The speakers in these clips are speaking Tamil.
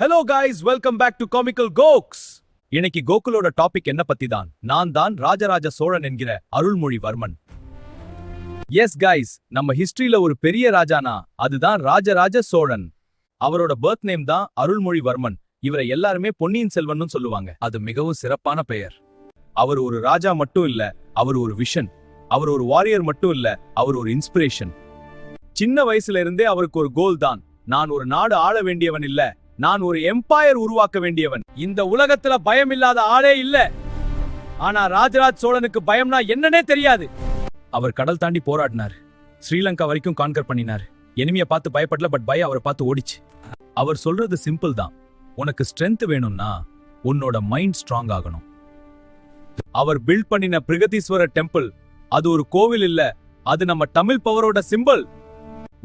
Hello guys, welcome back to Comical Gokes. இன்னைக்கு கோகுலோட டாபிக் என்ன பத்தி தான்? நான் தான் ராஜராஜ சோழன் என்கிற அருள்மொழிவர்மன். எஸ் guys, நம்ம ஹிஸ்டரியில ஒரு பெரிய ராஜானா அதுதான் ராஜராஜ சோழன். அவரோட பர்த் நேம் தான் அருள்மொழிவர்மன். இவரை எல்லாருமே பொன்னியின் செல்வன்னு சொல்லுவாங்க. அது மிகவும் சிறப்பான பெயர். அவர் ஒரு ராஜா மட்டும் இல்ல, அவர் ஒரு விஷன். அவர் ஒரு வாரியர் மட்டும் இல்ல, அவர் ஒரு இன்ஸ்பிரேஷன். சின்ன வயசுல இருந்தே அவருக்கு ஒரு கோல் தான். நான் ஒரு நாடு ஆள வேண்டியவன் இல்ல, நான் ஒரு எம்பையர் உருவாக்க வேண்டியவன். இந்த உலகத்துல பயம் இல்லாத ஆளே இல்ல. ஆனா ராஜராஜ சோழனுக்கு பயம்னா என்னன்னே தெரியாது. அவர் கடல் தாண்டி போராடினார், ஸ்ரீலங்கா வரைக்கும் கான்கர் பண்ணினார். எனிமியை பார்த்து பயப்படல, பட் பயம் அவரை பார்த்து ஓடிச்சு. அவர் சொல்றது சிம்பிள் தான், உனக்கு ஸ்ட்ரென்த் வேணும்னா உன்னோட மைண்ட் ஸ்ட்ராங் ஆகணும். அவர் பில்ட் பண்ணின பிரகதீஸ்வரர் டெம்பிள் அது ஒரு கோவில் இல்ல, அது நம்ம Tamil பவரோட simple.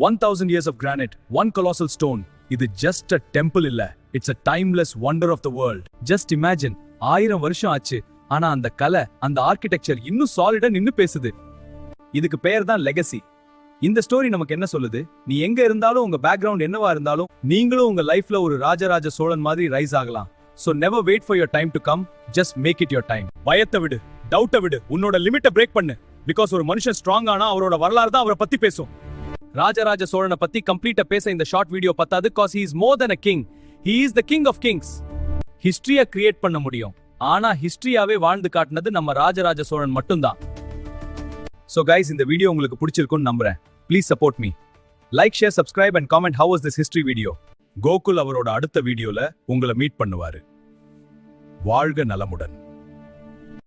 1000 years of granite, one colossal stone. இது just a temple இல்ல, it's a timeless wonder of the world. Just imagine, 1000 வருஷம் ஆச்சு, ஆனா அந்த கலை, அந்த ஆர்கிடெக்சர் இன்னும் சாலிடா நின்னு பேசுது. இதுக்கு பெயர் தான் லெகசி. இந்த ஸ்டோரி நமக்கு என்ன சொல்லுது? நீ எங்க இருந்தாலும், உங்க பேக்ரவுண்ட் என்னவா இருந்தாலும், நீங்களும் உங்க லைஃப்ல ஒரு ராஜராஜ சோழன் மாதிரி ரைஸ் ஆகலாம். So never wait for your time to come, just make it your time. பயத்தை விடு, டவுட்டை விடு, உன்னோட லிமிட்டை பிரேக் பண்ணு. பிகாஸ் ஒரு மனுஷன் ஸ்ட்ராங் ஆனா அவரோட வரலாறு தான் அவரை பத்தி பேசும். ராஜராஜ சோழனை பத்தி கம்ப்ளீட்டா பேச இந்த ஷார்ட் வீடியோ பத்தாது. cause he is more than a king, he is the king of kings. ஹிஸ்டரியை கிரியேட் பண்ண முடியும், ஆனா ஹிஸ்டரியாவே வாழ்ந்து காட்டினது நம்ம ராஜராஜ சோழன் மட்டும்தான். So guys, இந்த வீடியோ உங்களுக்கு பிடிச்சிருக்கும்னு நம்புறேன். Please support me. Like, share, subscribe and comment how was this history video. Gokul அவரோட அடுத்த வீடியோல உங்களை மீட் பண்ணுவாரு. வாழ்க நலமுடன்.